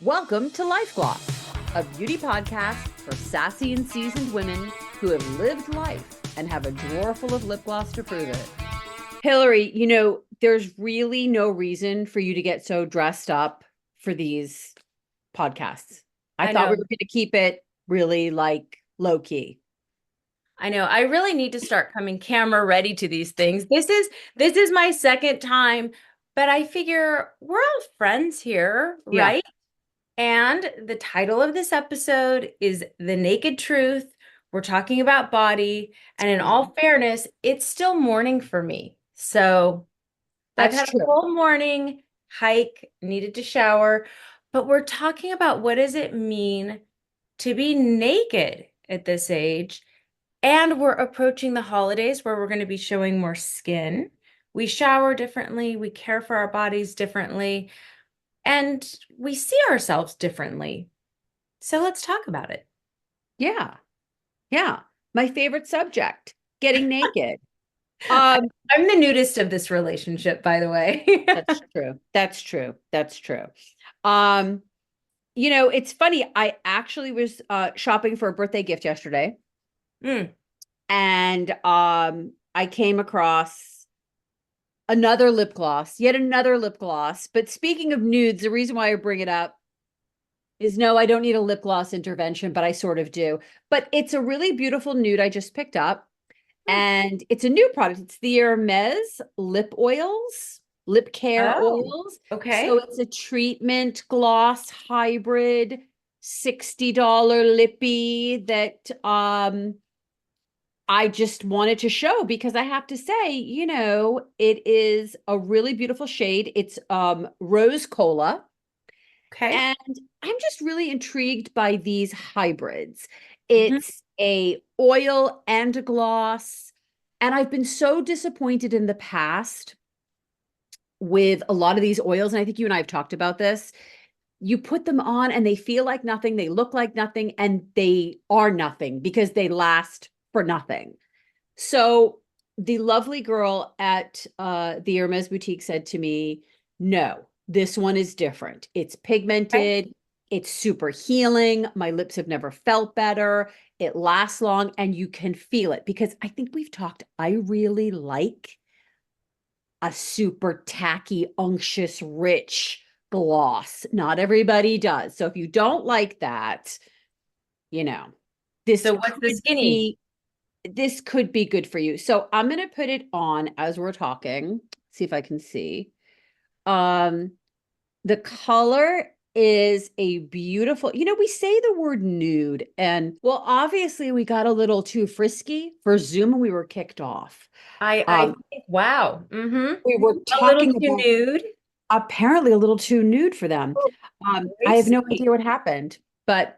Welcome to Life Gloss, a beauty podcast for sassy and seasoned women who have lived life and have a drawer full of lip gloss to prove it. Hillary, there's really no reason for you to get so dressed up for these podcasts. I thought we know. were going to keep it really low key. I know. I really need to start coming camera ready to these things. This is my second time, but I figure we're all friends here, Yeah, right? And the title of this episode is The Naked Truth. We're talking about body, and in all fairness, it's still morning for me. So I've that's had a true. full morning hike, needed to shower, but we're talking about what does it mean to be naked at this age? And we're approaching the holidays where we're going to be showing more skin. We shower differently, we care for our bodies differently, and we see ourselves differently. So let's talk about it. Yeah, yeah. My favorite subject, getting naked. I- Um, I'm the nudist of this relationship, by the way. that's true. That's true. That's true. Um, it's funny. I actually was shopping for a birthday gift yesterday, Mm. and I came across another lip gloss, yet another lip gloss. But speaking of nudes, the reason why I bring it up is no, I don't need a lip gloss intervention, but I sort of do. But it's a really beautiful nude I just picked up, Mm. and it's a new product. It's the Hermes lip oils, lip care Oh, oils. So okay. it's a treatment gloss hybrid, $60 lippy that I just wanted to show because I have to say, it is a really beautiful shade. It's rose cola. Okay. And I'm just really intrigued by these hybrids. Mhm. It's a oil and a gloss. And I've been so disappointed in the past with a lot of these oils. And I think you and I have talked about this. You put them on and they feel like nothing, they look like nothing, and they are nothing because they last for nothing. So the lovely girl at the Hermes boutique said to me, no, this one is different. It's Okay. pigmented. It's super healing. My lips have never felt better. It lasts long and you can feel it because I think we've talked. I really like a super tacky, unctuous, rich gloss. Not everybody does. So if you don't like that, you know, this So what's the could skinny? be this could be good for you. So I'm going to put it on as we're talking. See if I can see. Um, the color is a beautiful, we say the word nude, and well, obviously we got a little too frisky for Zoom and we were kicked off. I Um, think, wow. Mm-hmm. we were A little talking too about nude. apparently a little too nude for them. Oh, I very have no sweet. idea what happened, but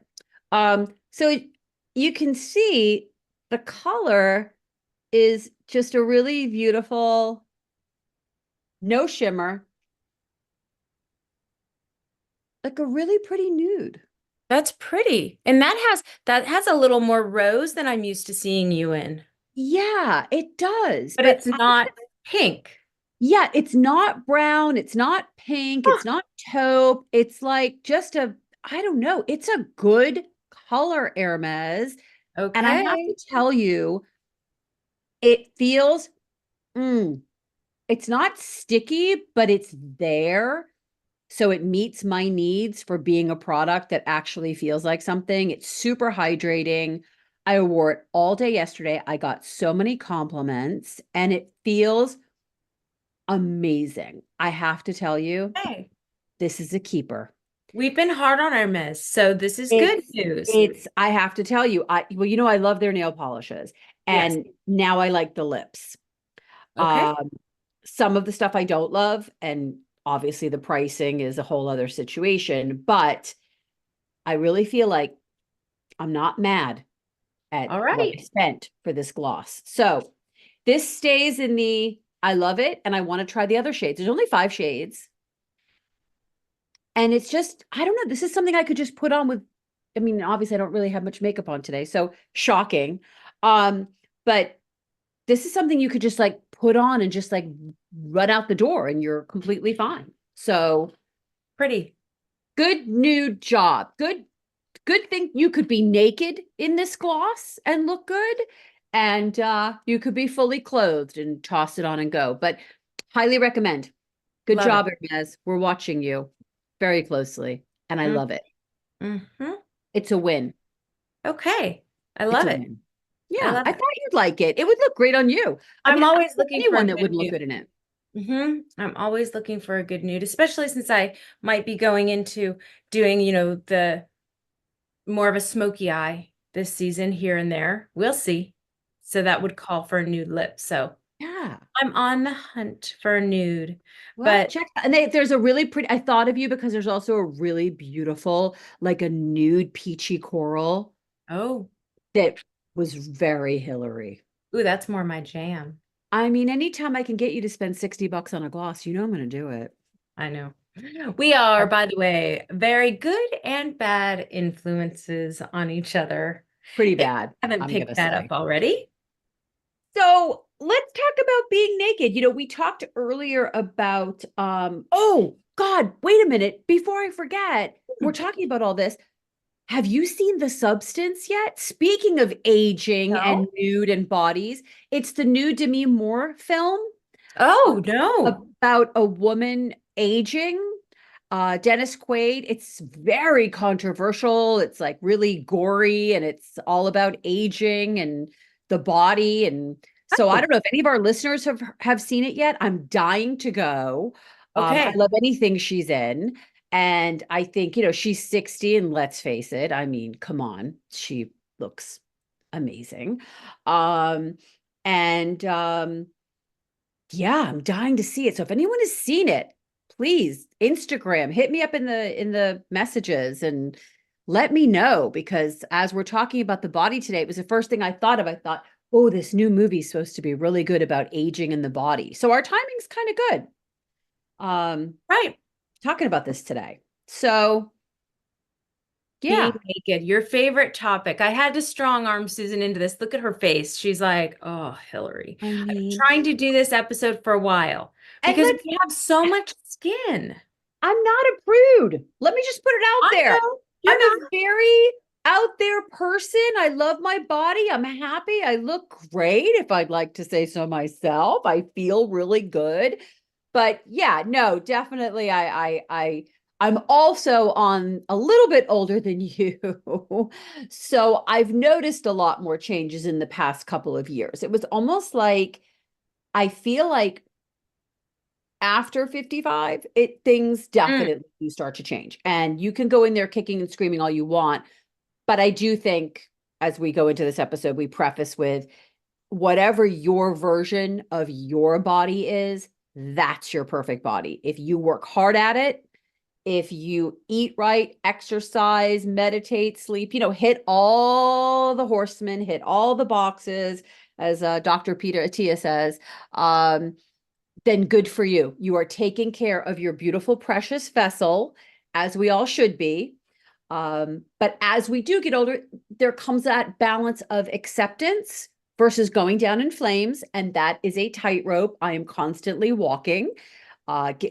so you can see the color is just a really beautiful, no shimmer, like a really pretty nude. That's pretty. And that has a little more rose than I'm used to seeing you in. Yeah, it does. But But it's not pink. yeah, it's not brown, it's not pink, Huh, it's not taupe. It's like just I don't know, it's a good color, Hermes. And I have okay. to tell you, it feels, mm, it's not sticky, but it's there. So it meets my needs for being a product that actually feels like something. It's super hydrating. I wore it all day yesterday. I got so many compliments and it feels amazing. I have to tell you, Hey, this is a keeper. we've been hard on our miss, so this is good It's news. it's I have to tell you, I love their nail polishes Yes. and now I like the lips. Okay. Um some of the stuff I don't love, and obviously the pricing is a whole other situation, but I really feel like I'm not mad at All what I right. spent for this gloss. So this stays in the I love it and I want to try the other shades. There's only 5 shades. And it's just, I don't know, this is something I could just put on with, I mean, obviously I don't really have much makeup on today, so shocking. But this is something you could just like put on and just like run out the door and you're completely fine. So Pretty. Good nude job. Good thing you could be naked in this gloss and look good. And you could be fully clothed and toss it on and go. But highly recommend. Good Love it. job, Hermes. We're watching you very closely. And I love it. Mm-hmm. It's a win. Okay. I It's love a it. win. I Yeah, love I it. thought you'd like it. It would look great on you. I I'm mean, I always don't know looking for a anyone that good wouldn't look nude. good in it. I'm always looking for a good nude, especially since I might be going into doing, the more of a smoky eye this season here and there. We'll see. So that would call for a nude lip. So Yeah. I'm on the hunt for a nude. Well, But check and there's a really pretty. I thought of you because there's also a really beautiful, like a nude peachy coral oh, that was very Hillary. ooh, that's more my jam. I mean, anytime I can get you to spend $60 on a gloss, you know I'm going to do it. I know. We are, by the way, very good and bad influences on each other. Pretty If you bad, haven't I'm going to picked that up say. already. So let's talk about being naked. We talked earlier about oh God, wait a minute. Before I forget, we're talking about all this. Have you seen The Substance yet? Speaking of aging and No. nude and bodies, it's the new Demi Moore film Oh, no. about a woman aging. Dennis Quaid. It's very controversial. It's like really gory and it's all about aging and the body. And so I Oh, don't know if any of our listeners have seen it yet. I'm dying to go. I okay. love anything she's in. And I think, she's 60 and let's face it, I mean, come on, she looks amazing. Um, and yeah, I'm dying to see it. So if anyone has seen it, please Instagram, hit me up in the messages and let me know because as we're talking about the body today, it was the first thing I thought of. I thought, oh, this new movie's supposed to be really good about aging in the body. So our timing's kind of good. Um, Right. talking about this today. So Being yeah, naked, your favorite topic. I had to strong arm Susan into this. Look at her face. She's like, oh, Hillary. I I've been mean, trying to do this episode for a while and because let's we have so much skin. I'm not a prude. Let me just put it out I there. know I'm you're a not. very out there person. I love my body. I'm happy. I look great, if I'd like to say so myself. I feel really good. But yeah, no, definitely I'm also on a little bit older than you. So I've noticed a lot more changes in the past couple of years. It was almost like I feel like after 55 things Mm, definitely do start to change and you can go in there kicking and screaming all you want, but I do think as we go into this episode we preface with whatever your version of your body is, that's your perfect body. If you work hard at it, if you eat right, exercise, meditate, sleep, hit all the horsemen, hit all the boxes, as Dr. Peter Attia says, then good for you. You are taking care of your beautiful, precious vessel, as we all should be. But as we do get older, there comes that balance of acceptance versus going down in flames. And that is a tightrope I am constantly walking.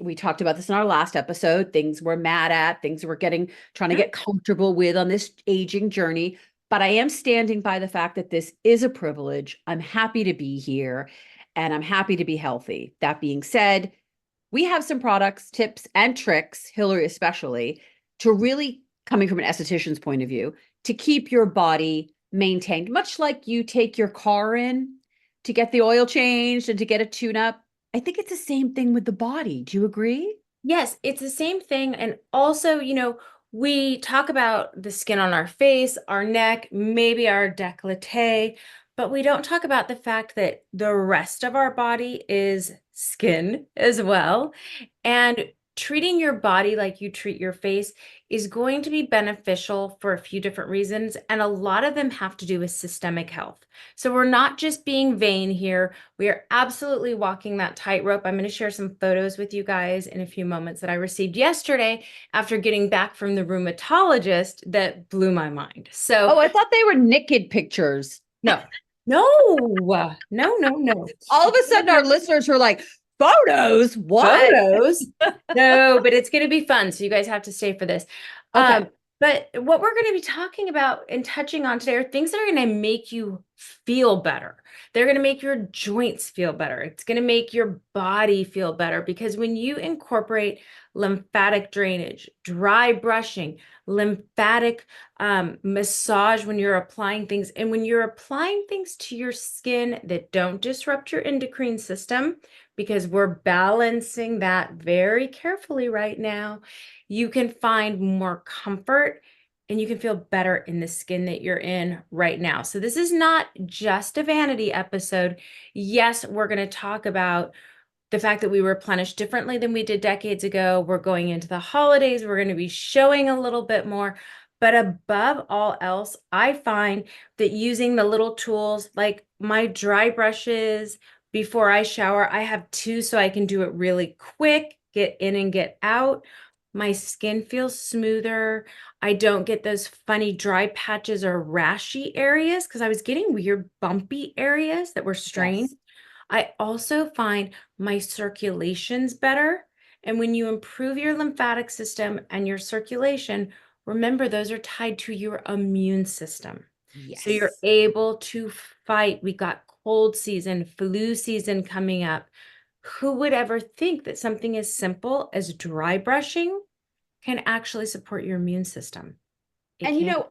We talked about this in our last episode, things we're mad at, things we're trying to mm. get comfortable with on this aging journey. But I am standing by the fact that this is a privilege. I'm happy to be here and I'm happy to be healthy. That being said, we have some products, tips, and tricks, Hillary especially, to really, coming from an esthetician's point of view, to keep your body maintained, much like you take your car in to get the oil changed and to get a tune up. I think it's the same thing with the body. Do you agree? Yes, it's the same thing. And also, we talk about the skin on our face, our neck, maybe our décolleté, but we don't talk about the fact that the rest of our body is skin as well. And treating your body like you treat your face is going to be beneficial for a few different reasons. And a lot of them have to do with systemic health. So we're not just being vain here. We are absolutely walking that tightrope. I'm going to share some photos with you guys in a few moments that I received yesterday after getting back from the rheumatologist that blew my mind. So, Oh, I thought they were naked pictures. no, no, no, no, no. All of a These sudden, our are listeners are like, Photos? What? Photos. No, but it's going to be fun. So you guys have to stay for this. Okay. But what we're going to be talking about and touching on today are things that are going to make you feel better. They're going to make your joints feel better. It's going to make your body feel better because when you incorporate lymphatic drainage, dry brushing, lymphatic massage when you're applying things, and when you're applying things to your skin that don't disrupt your endocrine system, because we're balancing that very carefully right now, you can find more comfort and you can feel better in the skin that you're in right now. So this is not just a vanity episode. Yes, we're going to talk about the fact that we replenish differently than we did decades ago. We're going into the holidays. We're going to be showing a little bit more. But above all else, I find that using the little tools like my dry brushes before I shower, I have two so I can do it really quick, get in and get out. My skin feels smoother. I don't get those funny dry patches or rashy areas because I was getting weird bumpy areas that were strained. Yes. I also find my circulation's better. And when you improve your lymphatic system and your circulation, remember those are tied to your immune system. So you're Yes. able to fight. We got cold season, flu season coming up. Who would ever think that something as simple as dry brushing can actually support your immune system? It And can.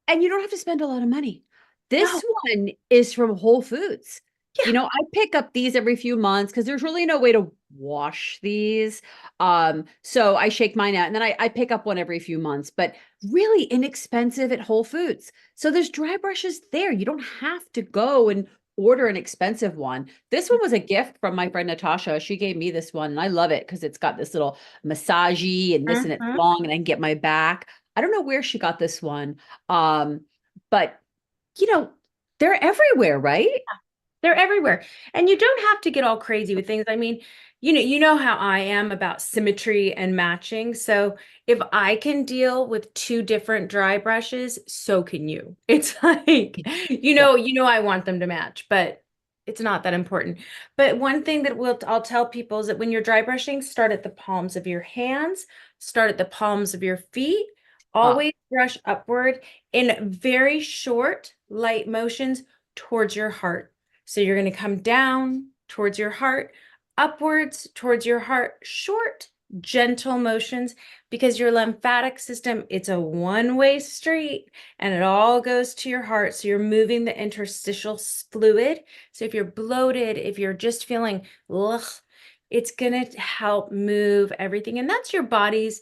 and you don't have to spend a lot of money. No. This one is from Whole Foods. Yeah. I pick up these every few months because there's really no way to wash these. So I shake mine out and then I pick up one every few months, but really inexpensive at Whole Foods. So there's dry brushes there. You don't have to go and order an expensive one. This one was a gift from my friend Natasha. She gave me this one and I love it because it's got this little massagey and it's Mhm. long and I can get my back. I don't know where she got this one. But you know, they're everywhere, right? They're everywhere. And you don't have to get all crazy with things. I mean, you know how I am about symmetry and matching. So if I can deal with two different dry brushes, so can you. It's like, Yeah. I want them to match, but it's not that important. But one thing that I'll tell people is that when you're dry brushing, start at the palms of your hands, start at the palms of your feet, Ah, always brush upward in very short, light motions towards your heart. So you're going to come down towards your heart, upwards towards your heart, short, gentle motions, because your lymphatic system, it's a one-way street and it all goes to your heart. So you're moving the interstitial fluid. So if you're bloated, if you're just feeling, ugh, it's going to help move everything. And that's your body's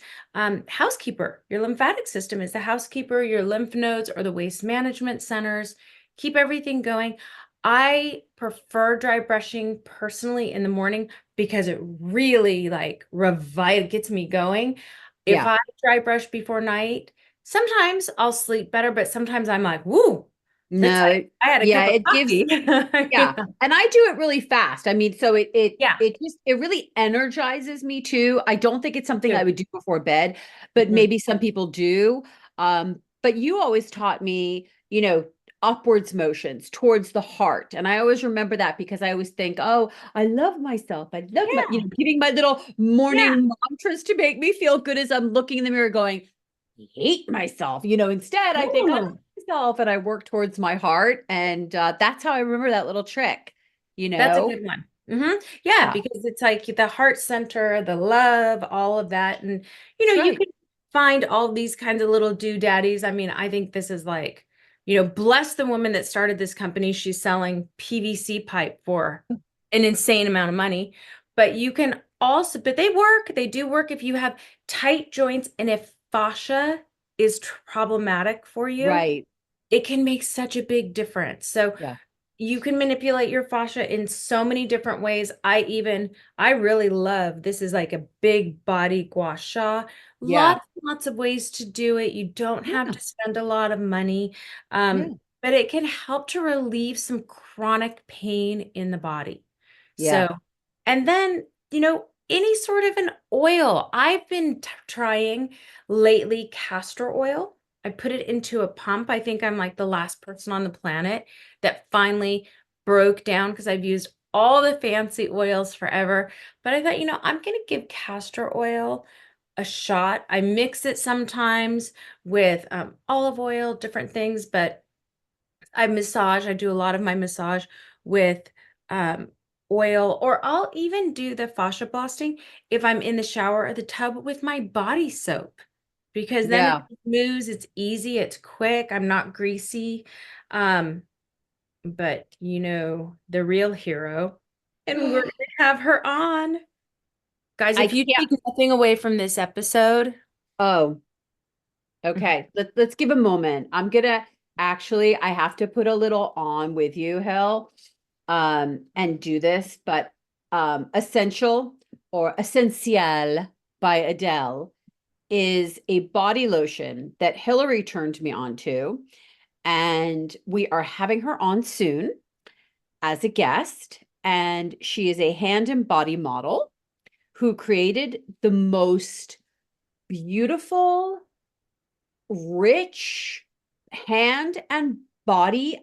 housekeeper. Your lymphatic system is the housekeeper. Your lymph nodes are the waste management centers. Keep everything going. I prefer dry brushing personally in the morning because it really like gets me going. If yeah. I dry brush before night, sometimes I'll sleep better, but sometimes I'm like, woo, that's No, like I had a yeah, cup of it gives coffee. yeah. And I do it really fast. I mean, so Yeah. it really energizes me too. I don't think it's something I Too. would do before bed, but Mhm. maybe some people do. But you always taught me, upwards motions towards the heart. And I always remember that because I always think, oh, I love myself. I love my, Yeah. giving my little Yeah. morning mantras to make me feel good as I'm looking in the mirror going, hate myself. Instead I think I love Ooh. myself and I work towards my heart. And that's how I remember that little trick, you That's a know? good one. Yeah, Yeah, because it's like the heart center, the love, all of that. And, that's you right. can find all these kinds of little doodaddies. I mean, I think this is like, bless the woman that started this company. She's selling PVC pipe for an insane amount of money. But you can also, but they do work if you have tight joints and if fascia is problematic for you, Right. it can make such a big difference. So, Yeah. you can manipulate your fascia in so many different ways. I really love, this is like a big body gua sha. Yeah. Lots of ways to do it. You don't have Yeah. to spend a lot of money, Yeah. but it can help to relieve some chronic pain in the body. Yeah. So, and then, any sort of an oil. I've been trying lately castor oil. I put it into a pump. I think I'm like the last person on the planet that finally broke down because I've used all the fancy oils forever. But I thought, I'm going to give castor oil a shot. I mix it sometimes with olive oil, different things, but I do a lot of my massage with um, oil, or I'll even do the fascia blasting if I'm in the shower or the tub with my body soap, because then it Yeah. moves, it's easy, it's quick, I'm not greasy. Um, but the real hero, and we're gonna have her on. Guys, I if you can't. take nothing away from this episode, Oh, okay. Let's give a moment. I'm gonna actually, I have to put a little on with you, Hill, and do this, but Essential or Essentiel by Adele is a body lotion that Hillary turned me on to, and we are having her on soon as a guest. And she is a hand and body model who created the most beautiful, rich hand and body.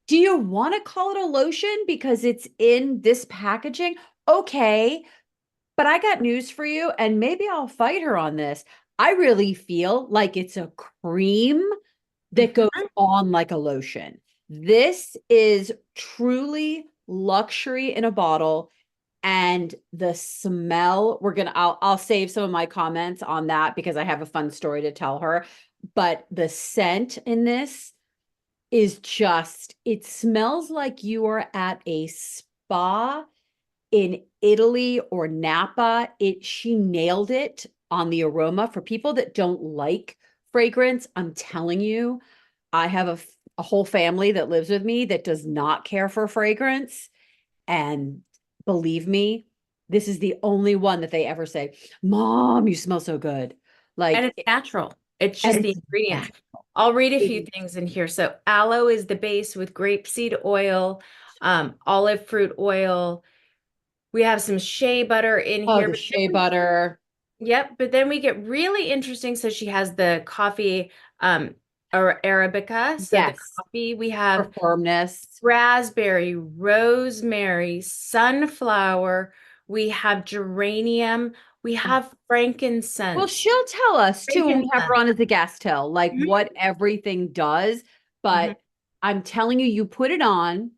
Do you want to call it a lotion because it's in this packaging? Okay, but I got news for you, and maybe I'll fight her on this. I really feel like it's a cream that goes Mhm. on like a lotion. This is truly luxury in a bottle. And the smell, I'll save some of my comments on that because I have a fun story to tell her. But the scent in this is just, it smells like you are at a spa in Italy or Napa. She nailed it on the aroma. For people that don't like fragrance, I'm telling you, I have a whole family that lives with me that does not care for fragrance. And believe me, this is the only one that they ever say, Mom, you smell so good. And Like, it's natural. It's and just the it's ingredients. that. I'll read a It few is, things in here. So aloe is the base with grapeseed oil, olive fruit oil. We have some shea butter in oh, here, the but shea then, butter. yep, but then we get really interesting. So she has the coffee, or Arabica. So the Yes, coffee, we for have firmness. raspberry, rosemary, sunflower, we have geranium, we Oh, have well, frankincense. she'll tell us too when we have her Frankincense. on as a guest tell, like Mhm, what everything does. mhm. But I'm telling you, you put it on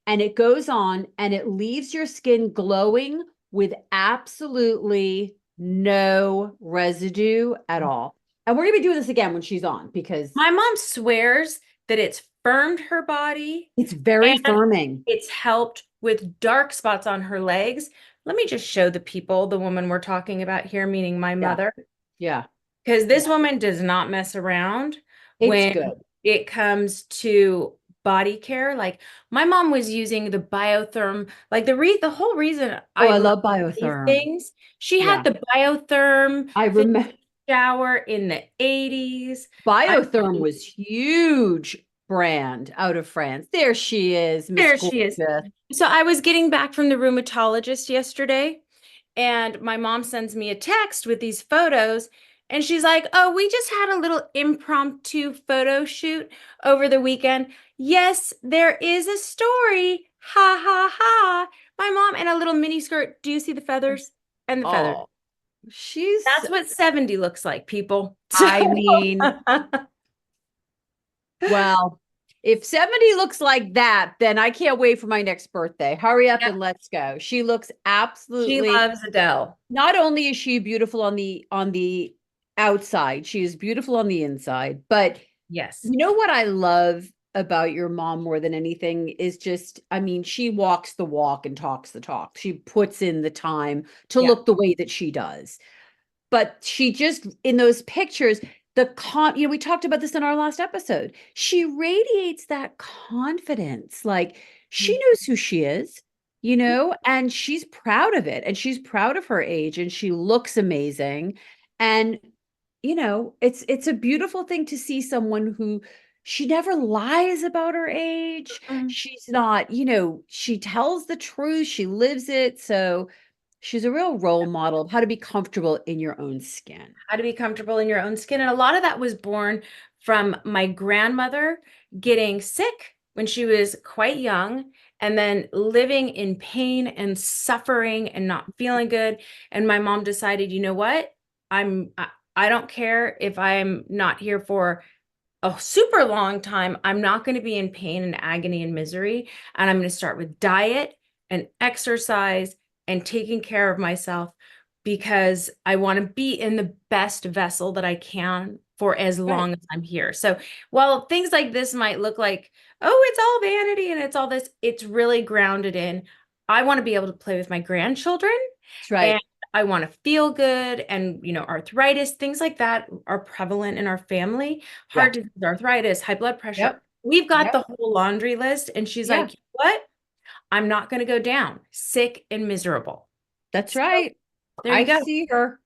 and it goes on and it leaves your skin glowing with absolutely no residue at all. And we're gonna be doing this again when she's on because My mom swears that it's firmed her body it's very and firming. it's helped with dark spots on her legs. Let me just show the people, the woman we're talking about here, meaning my Yeah, mother, yeah, because yeah. this woman does not mess around It's when good. it comes to body care. Like my mom was using the biotherm, like the whole reason Oh, I I believe love these biotherm. things, she had Yeah. the biotherm I fit remember shower in the 80s. I Biotherm mean, was huge brand out of France. There she is, Miss there she is. Gorgeous. So I was getting back from the rheumatologist yesterday, and my mom sends me a text with these photos. And she's like, "Oh, we just had a little impromptu photo shoot over the weekend. Yes, there is a story. Ha ha ha." My mom in a little mini skirt. Do you see the feathers? And the feathers. Oh, she's, That's what 70 looks like, people. So, I mean, well, if 70 looks like that, then I can't wait for my next birthday. Hurry up yep, and let's go. She looks she absolutely, loves Adele. not only is she beautiful on the outside, she is beautiful on the inside. But Yes. you know what I love about your mom more than anything is just, I mean, she walks the walk and talks the talk. She puts in the time to Yeah. look the way that she does. But she just, in those pictures, we talked about this in our last episode. She radiates that confidence. Like she knows who she is, and she's proud of it. And she's proud of her age and she looks amazing. And it's a beautiful thing to see someone who she never lies about her age. Mhm. She's not, she tells the truth, she lives it. So she's a real role model of how to be comfortable in your own skin. How to be comfortable in your own skin. And a lot of that was born from my grandmother getting sick when she was quite young and then living in pain and suffering and not feeling good. And my mom decided, you know what? I don't care if I'm not here for a super long time. I'm not going to be in pain and agony and misery. And I'm going to start with diet and exercise and taking care of myself because I want to be in the best vessel that I can for as Right. long as I'm here. So while things like this might look like, oh, it's all vanity and it's all this, it's really grounded in, I want to be able to play with my grandchildren That's and right. I want to feel good. And, arthritis, things like that are prevalent in our family. Yeah. Heart disease, arthritis, high blood pressure. Yep. We've got Yep. the whole laundry list. And she's Yeah. like, what? I'm not going to go down sick and miserable. That's So right. there you I go. see her.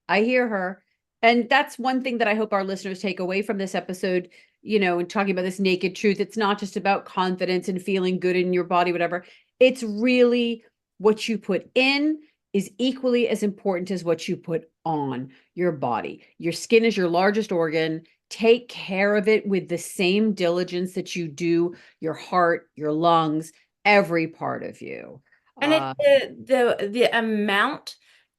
I hear her. And that's one thing that I hope our listeners take away from this episode, and talking about this naked truth. It's not just about confidence and feeling good in your body, whatever. It's really what you put in is equally as important as what you put on your body. Your skin is your largest organ. Take care of it with the same diligence that you do your heart, your lungs, every part of you. And it's Uh, the amount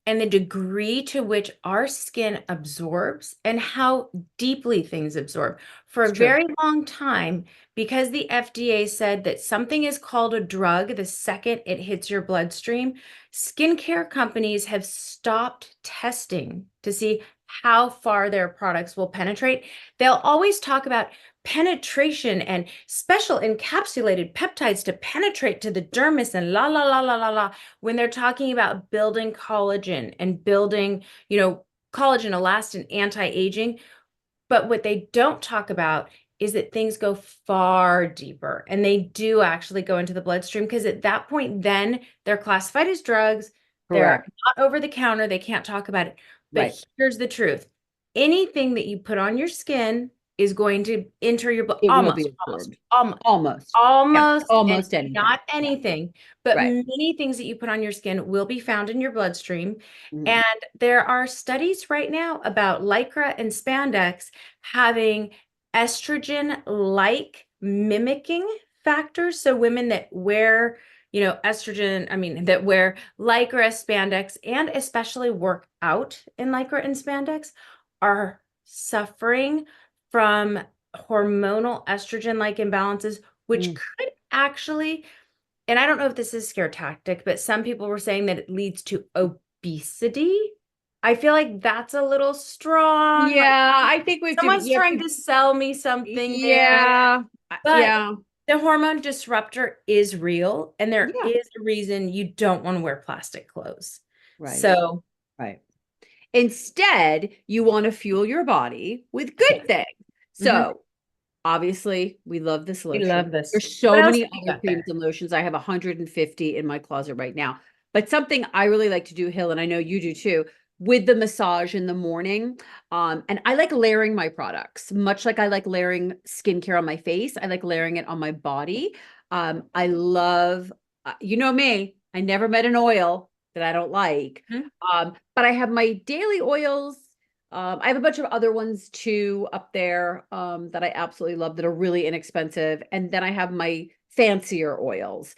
and the degree to which our skin absorbs and how deeply things absorb. For it's a true. very long time, because the FDA said that something is called a drug the second it hits your bloodstream, skincare companies have stopped testing to see how far their products will penetrate. They'll always talk about penetration and special encapsulated peptides to penetrate to the dermis and la la la la la la when they're talking about building collagen and building, collagen, elastin, anti-aging. But what they don't talk about is that things go far deeper and they do actually go into the bloodstream because at that point, then they're classified as drugs. They're Correct. not over the counter. They can't talk about it. But Right. here's the truth. Anything that you put on your skin is going to enter your blood It will be almost, almost, absorbed. almost, Almost. Yeah. almost, and Almost anything. not Yeah. anything, but Right. many things that you put on your skin will be found in your bloodstream. Mhm. And there are studies right now about lycra and spandex having estrogen-like mimicking factors. So women that wear, estrogen, I mean, that wear lycra, spandex, and especially work out in lycra and spandex are suffering from hormonal estrogen-like imbalances, which Mm. could actually, and I don't know if this is scare tactic, but some people were saying that it leads to obesity. I feel like that's a little strong. Like Yeah, I think we have to, someone's trying to sell me something there. yeah, But yeah, the hormone disruptor is real, and there yeah, is a reason you don't want to wear plastic clothes. right, So, right. Instead, you want to fuel your body with yeah. good things. Mhm. So, obviously, we love this We lotion. love this. There's What so else many have you other got creams there? and lotions. I have 150 in my closet right now. But something I really like to do, Hill, and I know you do too, with the massage in the morning. And I like layering my products, much like I like layering skincare on my face. I like layering it on my body. I love, you know me, I never met an oil that I don't like. Mhm. But I have my daily oils. I have a bunch of other ones too up there that I absolutely love that are really inexpensive. And then I have my fancier oils.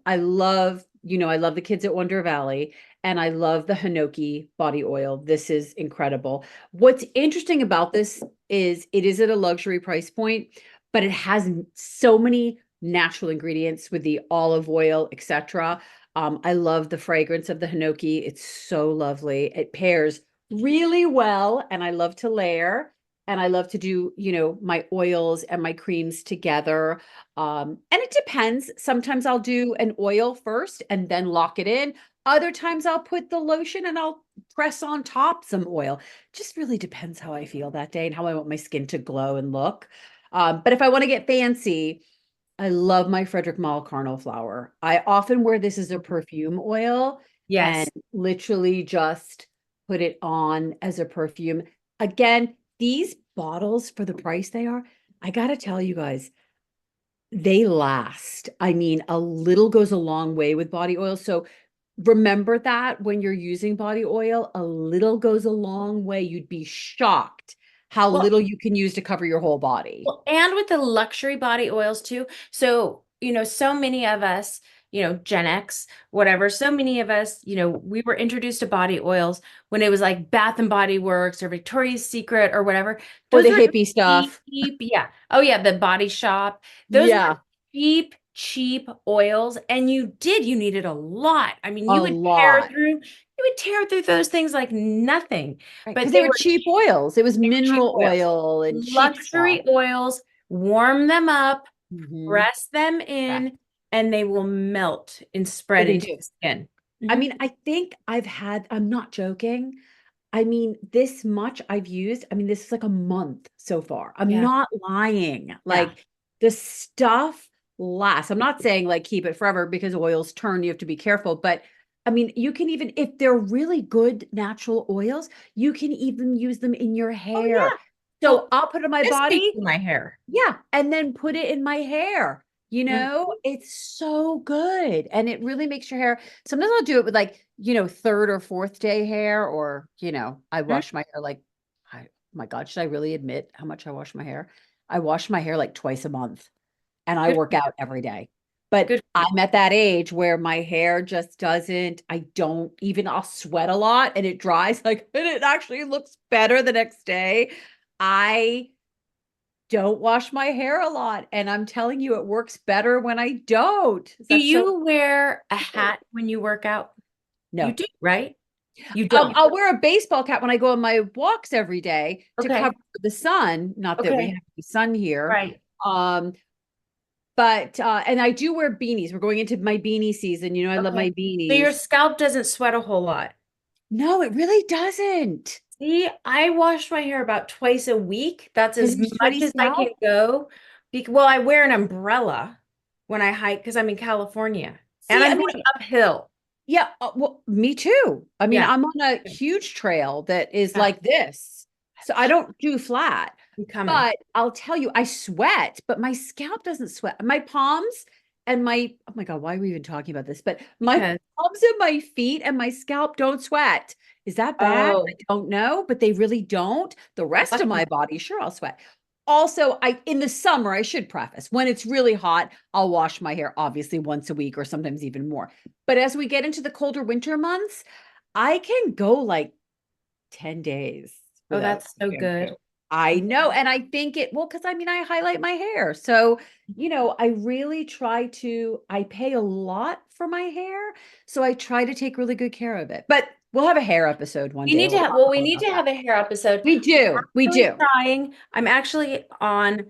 I love the kids at Wonder Valley and I love the Hinoki body oil. This is incredible. What's interesting about this is it is at a luxury price point, but it has so many natural ingredients with the olive oil, etc. I love the fragrance of the Hinoki. It's so lovely. It pairs really well, and I love to layer, and I love to do, my oils and my creams together. And it depends. Sometimes I'll do an oil first and then lock it in. Other times I'll put the lotion and I'll press on top some oil. Just really depends how I feel that day and how I want my skin to glow and look. But if I want to get fancy, I love my Frederick Malle Carnal flower. I often wear this as a perfume oil and Yes. literally just put it on as a perfume. Again, these bottles for the price they are, I gotta tell you guys, they last. I mean, a little goes a long way with body oil. So remember that when you're using body oil, a little goes a long way. You'd be shocked how Well, little you can use to cover your whole body. well, and with the luxury body oils too. So, so many of us, Gen X, whatever, so many of us, we were introduced to body oils when it was like Bath and Body Works or Victoria's Secret or whatever. Or Those the were hippie stuff. cheap, yeah. Oh yeah, the Body Shop. Those were Yeah, cheap oils, and you needed a lot. I mean, a lot. you would tear through those things like nothing, Right. but Because they they were were cheap oils. It was cheap mineral oils. oil and cheap stuff. Luxury oils, warm them up, Hmm. press them Right. in, and they will melt and spread They into do. the skin. I Mhm. mean, I think I'm not joking. I mean, this much I've used, I mean, this is like a month so far. I'm Yeah. not lying. Yeah. Like the stuff lasts. I'm not saying like keep it forever because oils turn, you have to be careful. But I mean, you can even, if they're really good natural oils, you can even use them in your Oh, hair. yeah. So Well, I'll put it on my this makes body. my hair. Yeah, and then put it in my hair. Mhm. It's so good. And it really makes your hair. Sometimes I'll do it with like, third or fourth day hair, or, I wash my hair like, oh my God, should I really admit how much I wash my hair? I wash my hair like twice a month and I Good work for you. out every day. But Good for you. I'm at that age where my hair just doesn't, I don't even, I'll sweat a lot and it dries like, and it actually looks better the next day. I don't wash my hair a lot. And I'm telling you, it works better when I don't. Do That's so you wear a weird. hat when you work out? You No. do, right? You don't. I'll wear a baseball cap when I go on my walks every day to cover Okay. the sun. Not that we Okay. have any sun here. Right. Um, but and I do wear beanies. We're going into my beanie season. I love my Okay. So your beanies. scalp doesn't sweat a whole lot. No, it really doesn't. See, I wash my hair about twice a week. That's Because as you're sweaty much as I can scalp. go. Well, I wear an umbrella when I hike because I'm in California and See, I'm I mean, going uphill. yeah, well, me too. I mean, Yeah. I'm on a huge trail that is Yeah. like this. So I don't do flat, I'm coming. but I'll tell you, I sweat, but my scalp doesn't sweat. My palms and oh my God, why are we even talking about this? But my Because, palms and my feet and my scalp don't sweat. Is that bad? I oh, don't know, but they really don't. The rest of lucky. my body, sure, I'll sweat. Also, in the summer, I should preface, when it's really hot, I'll wash my hair obviously once a week or sometimes even more. But as we get into the colder winter months, I can go like 10 days Oh, without that's so shampoo. good. I know. And I think well, because I mean, I highlight my hair. So, I really I pay a lot for my hair. So I try to take really good care of it. But we'll have a hair episode one You day. need to We'll have, talk well, we all need about to that. have a hair episode. We do. We Really do. trying. I'm actually on,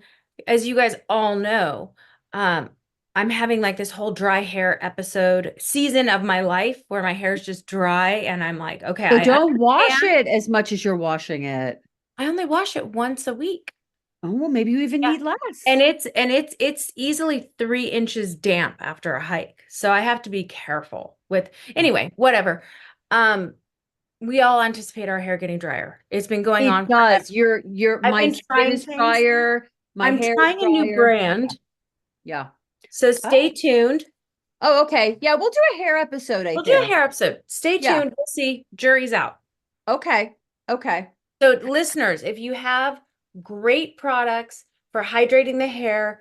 as you guys all know, um, I'm having like this whole dry hair episode season of my life where my hair is just dry and I'm like, okay, So I don't wash understand. it as much as you're washing it. I only wash it once a week. Oh, well, maybe you even Yeah. need And less. it's easily 3 inches damp after a hike. So I have to be careful with, anyway, whatever. Um, we all anticipate our hair getting drier. It's been going It on forever. does. I've My been skin trying is things. drier. My I'm hair is trying a new drier. brand. Yeah. So Oh, stay tuned. okay. Yeah, we'll do a hair episode, I We'll do a think. hair episode. Stay Yeah. tuned. We'll see. Jury's out. Okay. Okay. So, listeners, if you have great products for hydrating the hair,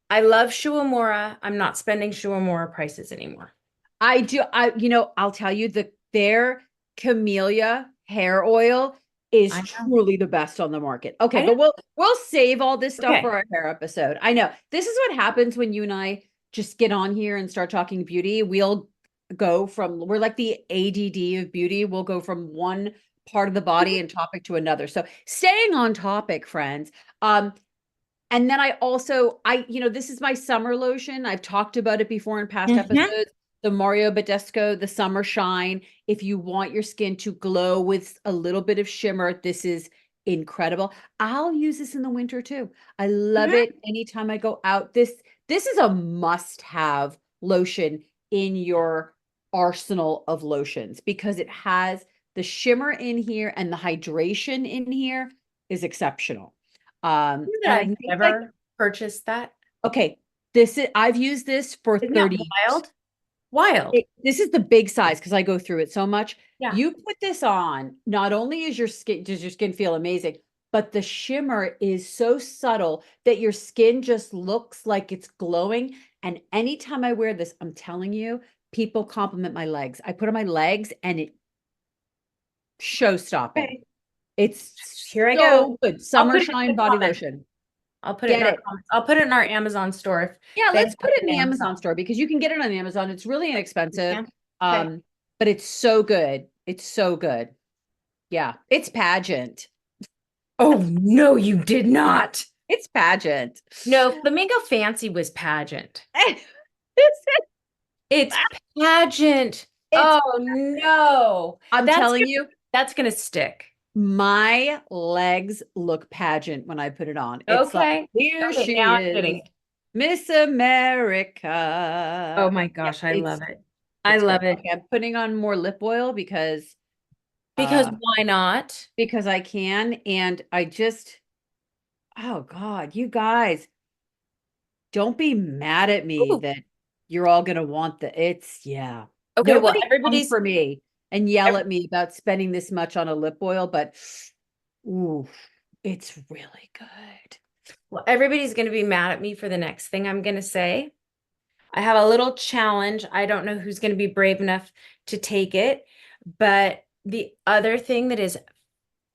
I love Shuamura. I'm not spending Shuamura prices anymore. I do. I'll tell you their camellia hair oil is I know. truly the best on the market. Okay, I know. but we'll save all this stuff for Okay. our hair episode. I know this is what happens when you and I just get on here and start talking beauty. We're like the ADD of beauty. We'll go from one part of the body and topic to another. So staying on topic, friends. And then this is my summer lotion. I've talked about it before in past Mhm. episodes. The Mario Badescu, the Summer Shine. If you want your skin to glow with a little bit of shimmer, this is incredible. I'll use this in the winter too. I love Mhm. it anytime I go out. This is a must-have lotion in your arsenal of lotions because it has the shimmer in here and the hydration in here is exceptional. That And I I've think like, never purchased that. okay, I've used this for Isn't that 30 years. wild? Wild. This is the big size because I go through it so much. Yeah. You put this on, not only is your skin, does your skin feel amazing, but the shimmer is so subtle that your skin just looks like it's glowing. And anytime I wear this, I'm telling you, people compliment my legs. I put on my legs and it show stopping. Okay. It's Here I go. so good. I'll Summer put it in Shine the body comments. lotion. I'll put it in Get our it. comments. I'll put it in our Amazon store if Yeah, they have let's put it in an the Amazon Amazon. store because you can get it on Amazon. It's really inexpensive. Yeah. Okay. Um, but it's so good. It's so good. Yeah, it's pageant. Oh, no, you did not. It's pageant. No, Flamingo Fancy was pageant. It's pageant. It's, Oh no. I'm That's telling gonna, you, that's gonna stick. my legs look pageant when I put it on. It's like, Okay. here Okay, she now I'm getting is, it. Miss Oh America. my Yeah, gosh, I love it. I it's great. love it. Okay, I'm putting on more lip oil Because uh why not? because I can, and I just, oh God, you guys, don't be mad at me Ooh. that you're all gonna want yeah. Okay, well, Nobody come everybody's for me and yell ev- at me about spending this much on a lip oil, but ooh, it's really good. well, everybody's gonna be mad at me for the next thing I'm gonna say. I have a little challenge. I don't know who's gonna be brave enough to take it, but the other thing that is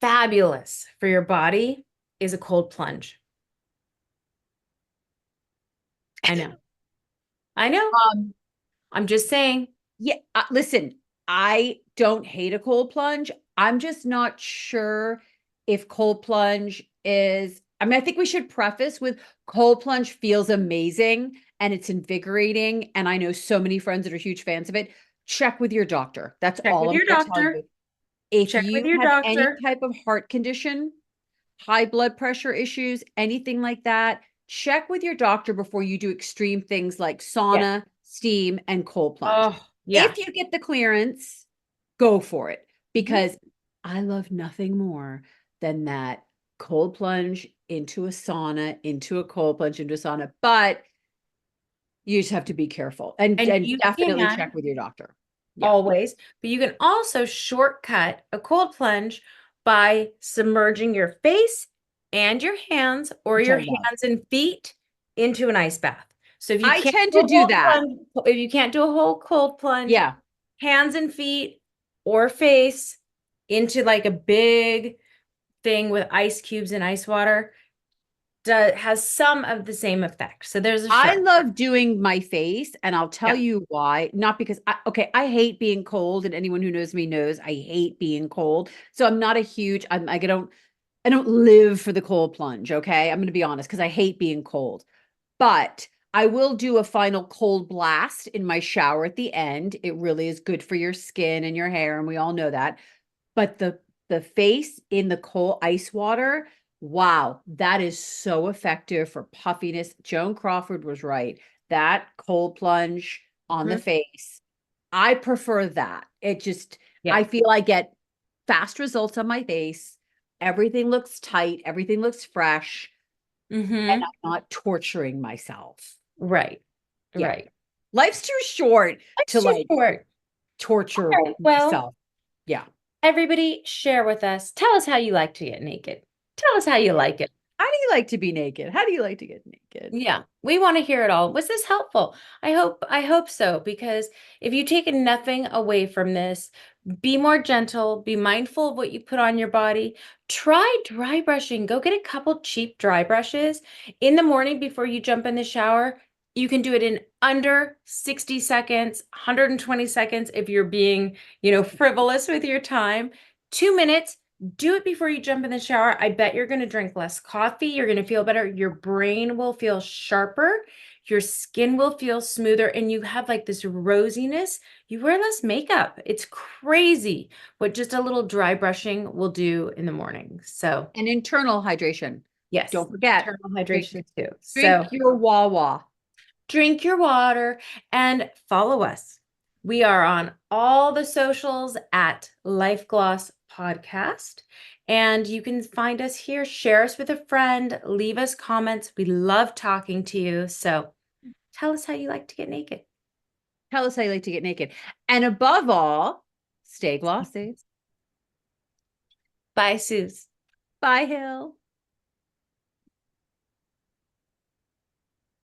fabulous for your body is a cold plunge. I know. I know. Um, I'm just saying. yeah, listen, I don't hate a cold plunge. I'm just not sure if cold plunge is, I mean, I think we should preface with cold plunge feels amazing and it's invigorating. And I know so many friends that are huge fans of it. Check with your doctor. That's Check all with I'm your going to tell doctor. you. If Check with you your have any doctor. type of heart condition, high blood pressure issues, anything like that, check with your doctor before you do extreme things like Yes. sauna, steam, and cold plunge. Oh, yeah. If you get the clearance, go for it Mhm. because I love nothing more than that cold plunge into a sauna, into a cold plunge into a sauna. But you just have to be careful and And you definitely can check with your doctor. Yeah, always, but you can also shortcut a cold plunge by submerging your face and your hands or which your I love. hands and feet into an ice bath. So if you I can't tend do to a do whole that. plunge, if you can't do a whole cold plunge, Yeah. hands and feet or face into like a big thing with ice cubes and ice water has some of the same effect. So there's a I short. love doing my face, and I'll tell Yeah. you why. Not because okay, I hate being cold, and anyone who knows me knows I hate being cold. So I'm not a huge. I don't live for the cold plunge. Okay, I'm going to be honest because I hate being cold. But I will do a final cold blast in my shower at the end. It really is good for your skin and your hair, and we all know that. But the face in the cold ice water, wow, that is so effective for puffiness. Joan Crawford was right. That cold plunge on the Mhm. face, I prefer that. It just, Yeah. I feel I get fast results on my face. Everything looks tight, everything looks fresh, and Hmm. I'm not torturing myself. Right. Yeah. Right. Life's too short to That's too like short. torture All right. Well, myself. Yeah. everybody share with us. Tell us how you like to get naked. Tell us how you like it. How do you like to be naked? How do you like to get naked? Yeah, we want to hear it all. Was this helpful? I hope so, because if you take nothing away from this, be more gentle, be mindful of what you put on your body. Try dry brushing. Go get a couple cheap dry brushes in the morning before you jump in the shower. You can do it in under 60 seconds, 120 seconds if you're being, frivolous with your time. 2 minutes. Do it before you jump in the shower. I bet you're going to drink less coffee. You're going to feel better. Your brain will feel sharper. Your skin will feel smoother. And you have like this rosiness. You wear less makeup. It's crazy what just a little dry brushing will do in the morning. So, And internal hydration. yes, Don't forget, internal drink, hydration too. drink So, your Wawa. drink your water and follow us. We are on all the socials at Life Gloss Podcast. And you can find us here, share us with a friend, leave us comments. We love talking to you. So tell us how you like to get naked. Tell us how you like to get naked. And above all, stay glossy. Bye, Suze. Bye, Hill.